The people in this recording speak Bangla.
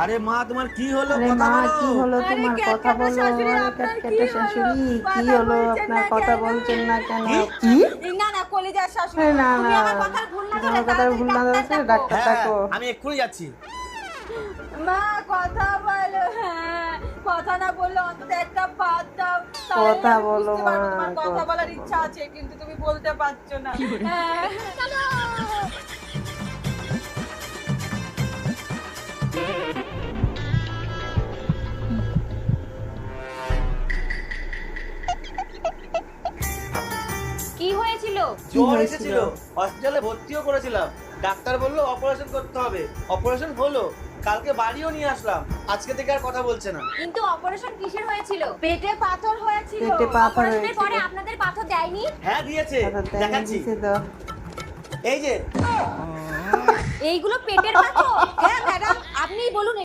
আরে মা তোমার কি হলো, আরে কথা মা বলো। কি হলো তোমার, কথা বলো। আরে ক্যাটকেটে শাশুড়ি কি হলো আপনার, কথা বলছেন না কেন? কি? না না কলিজার শাশুড়ি, আরে না তুমি না, আমার কথার ভুল না তোমার ধরে কথার ভুল না ধরে ডাক্তার হ্যাঁ ডাকো। আমি এক্ষুনি যাচ্ছি। মা কথা বলো, হ্যাঁ কথা না বললে অন্তত একটা বাদ দাও। তাহলে কথা আমি বলো বুঝতে পারবো মা, তোমার কথা কথা বলার ইচ্ছা আছে কিন্তু তুমি বলতে পারছো না। হ্যাঁ, চলো। কি হয়েছিল? জ্বর হয়েছিল? এসেছিল, হসপিটালে ভর্তিও করেছিলাম। ডাক্তার বললো অপারেশন করতে হবে। অপারেশন হলো, কালকে বাড়িও নিয়ে আসলাম। আজকে থেকে আর কথা বলছে না। কিন্তু অপারেশন কিসের হয়েছিল? পেটে পাথর হয়েছিল। পেটে পাথর অপারেশনের হয়েছিল। পরে আপনাদের পাথর দেয়নি? হ্যাঁ দিয়েছে, কথা দেয়নি, দেখাচ্ছি। দিছে তো। এই যে এইগুলো পেটের পাথর? হ্যাঁ ম্যাডাম, আপনিই বলুন